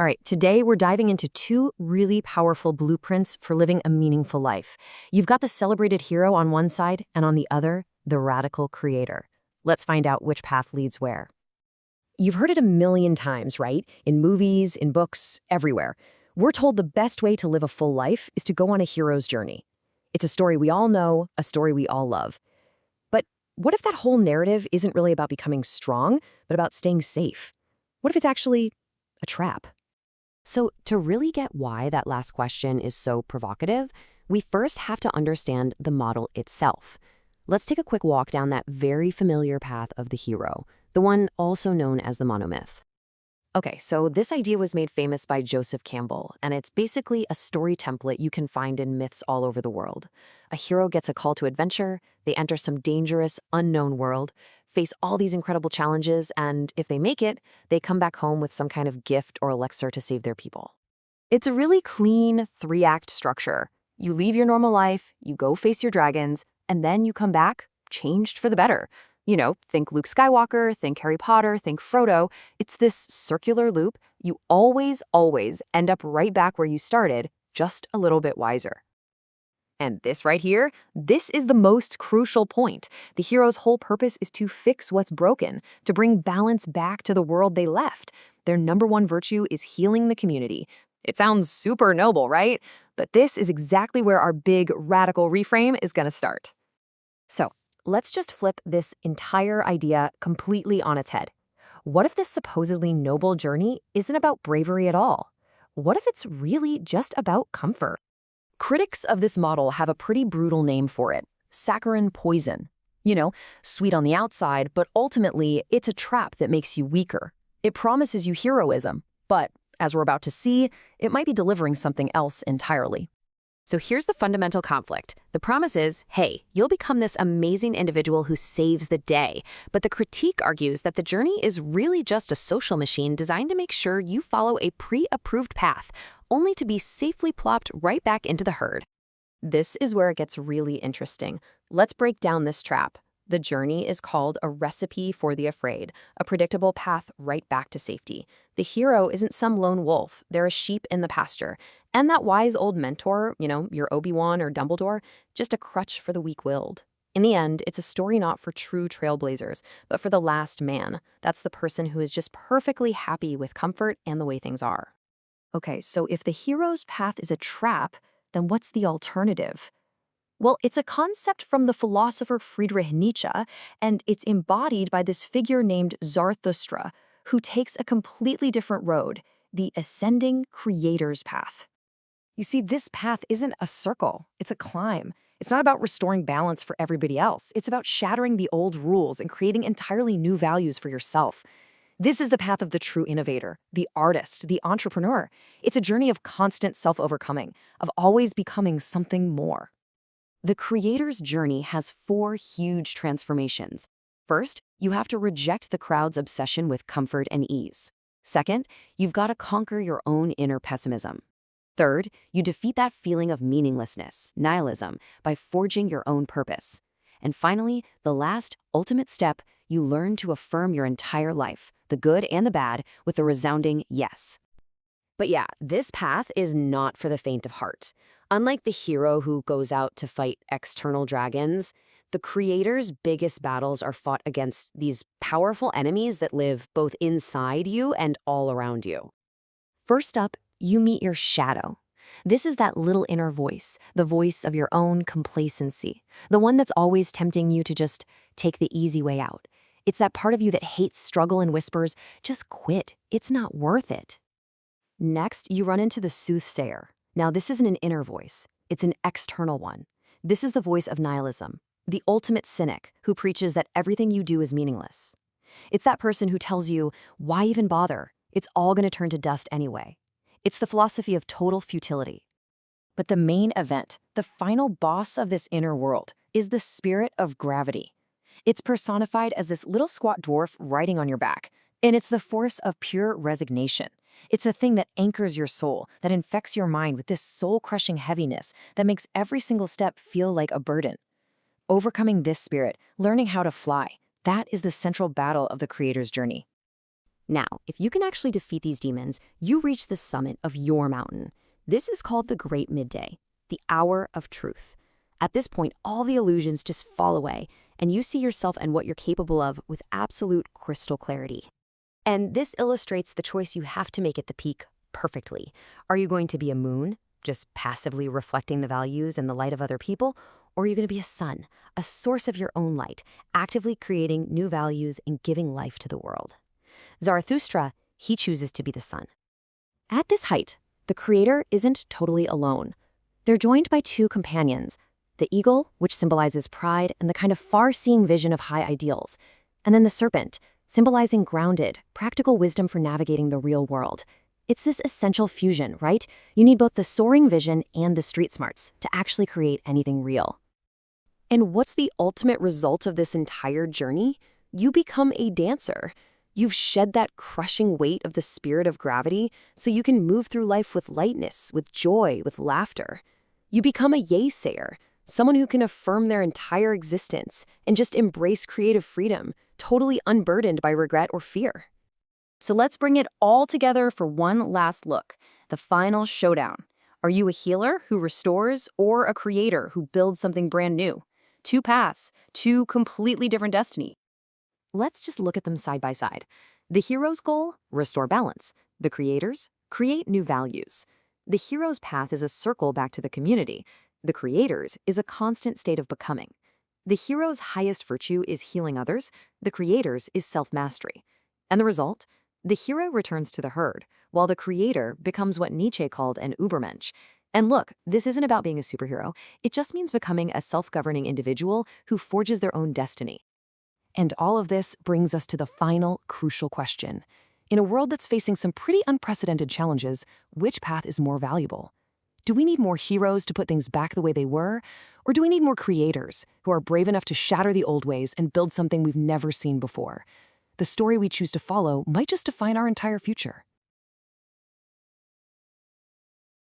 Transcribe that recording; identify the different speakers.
Speaker 1: All right, today we're diving into two really powerful blueprints for living a meaningful life. You've got the celebrated hero on one side, and on the other, the radical creator. Let's find out which path leads where. You've heard it a million times, right? In movies, in books, everywhere. We're told the best way to live a full life is to go on a hero's journey. It's a story we all know, a story we all love. But what if that whole narrative isn't really about becoming strong, but about staying safe? What if it's actually a trap? So to really get why that last question is so provocative, we first have to understand the model itself. Let's take a quick walk down that very familiar path of the hero, the one also known as the monomyth. Okay, so this idea was made famous by Joseph Campbell, and it's basically a story template you can find in myths all over the world. A hero gets a call to adventure, they enter some dangerous, unknown world, face all these incredible challenges, and if they make it, they come back home with some kind of gift or elixir to save their people. It's a really clean, three-act structure. You leave your normal life, you go face your dragons, and then you come back changed for the better. You know, think Luke Skywalker, think Harry Potter, think Frodo. It's this circular loop. You always end up right back where you started, just a little bit wiser. And this right here, this is the most crucial point. The hero's whole purpose is to fix what's broken, to bring balance back to the world they left. Their number one virtue is healing the community. It sounds super noble, right? But this is exactly where our big radical reframe is going to start. So, let's just flip this entire idea completely on its head. What if this supposedly noble journey isn't about bravery at all? What if it's really just about comfort? Critics of this model have a pretty brutal name for it: saccharine poison. You know, sweet on the outside, but ultimately it's a trap that makes you weaker. It promises you heroism, but as we're about to see, it might be delivering something else entirely. So here's the fundamental conflict. The promise is, hey, you'll become this amazing individual who saves the day. But the critique argues that the journey is really just a social machine designed to make sure you follow a pre-approved path, only to be safely plopped right back into the herd. This is where it gets really interesting. Let's break down this trap. The journey is called a recipe for the afraid, a predictable path right back to safety. The hero isn't some lone wolf, they're a sheep in the pasture. And that wise old mentor, you know, your Obi-Wan or Dumbledore, just a crutch for the weak-willed. In the end, it's a story not for true trailblazers, but for the last man. That's the person who is just perfectly happy with comfort and the way things are. Okay, so if the hero's path is a trap, then what's the alternative? Well, it's a concept from the philosopher Friedrich Nietzsche, and it's embodied by this figure named Zarathustra, who takes a completely different road, the ascending creator's path. You see, this path isn't a circle, it's a climb. It's not about restoring balance for everybody else. It's about shattering the old rules and creating entirely new values for yourself. This is the path of the true innovator, the artist, the entrepreneur. It's a journey of constant self-overcoming, of always becoming something more. The creator's journey has 4 huge transformations. First, you have to reject the crowd's obsession with comfort and ease. Second, you've got to conquer your own inner pessimism. Third, you defeat that feeling of meaninglessness, nihilism, by forging your own purpose. And finally, the last, ultimate step, you learn to affirm your entire life, the good and the bad, with a resounding yes. But yeah, this path is not for the faint of heart. Unlike the hero who goes out to fight external dragons, the creator's biggest battles are fought against these powerful enemies that live both inside you and all around you. First up, you meet your shadow. This is that little inner voice, the voice of your own complacency, the one that's always tempting you to just take the easy way out. It's that part of you that hates struggle and whispers, just quit, it's not worth it. Next, you run into the soothsayer. Now, this isn't an inner voice, it's an external one. This is the voice of nihilism, the ultimate cynic who preaches that everything you do is meaningless. It's that person who tells you, why even bother? It's all going to turn to dust anyway. It's the philosophy of total futility. But the main event, the final boss of this inner world, is the spirit of gravity. It's personified as this little squat dwarf riding on your back, and it's the force of pure resignation. It's the thing that anchors your soul, that infects your mind with this soul-crushing heaviness that makes every single step feel like a burden. Overcoming this spirit, learning how to fly, that is the central battle of the creator's journey. Now, if you can actually defeat these demons, you reach the summit of your mountain. This is called the Great Midday, the hour of truth. At this point, all the illusions just fall away, and you see yourself and what you're capable of with absolute crystal clarity. And this illustrates the choice you have to make at the peak perfectly. Are you going to be a moon, just passively reflecting the values and the light of other people? Or are you going to be a sun, a source of your own light, actively creating new values and giving life to the world? Zarathustra, he chooses to be the sun. At this height, the creator isn't totally alone. They're joined by two companions, the eagle, which symbolizes pride and the kind of far-seeing vision of high ideals, and then the serpent, symbolizing grounded, practical wisdom for navigating the real world. It's this essential fusion, right? You need both the soaring vision and the street smarts to actually create anything real. And what's the ultimate result of this entire journey? You become a dancer. You've shed that crushing weight of the spirit of gravity so you can move through life with lightness, with joy, with laughter. You become a yay-sayer, someone who can affirm their entire existence and just embrace creative freedom, totally unburdened by regret or fear. So let's bring it all together for one last look, the final showdown. Are you a healer who restores or a creator who builds something brand new? Two paths, two completely different destinies. Let's just look at them side by side. The hero's goal, restore balance. The creators, create new values. The hero's path is a circle back to the community. The creators is a constant state of becoming. The hero's highest virtue is healing others. The creators is self-mastery. And the result? The hero returns to the herd, while the creator becomes what Nietzsche called an Übermensch. And look, this isn't about being a superhero. It just means becoming a self-governing individual who forges their own destiny. And all of this brings us to the final crucial question. In a world that's facing some pretty unprecedented challenges, which path is more valuable? Do we need more heroes to put things back the way they were? Or do we need more creators who are brave enough to shatter the old ways and build something we've never seen before? The story we choose to follow might just define our entire future.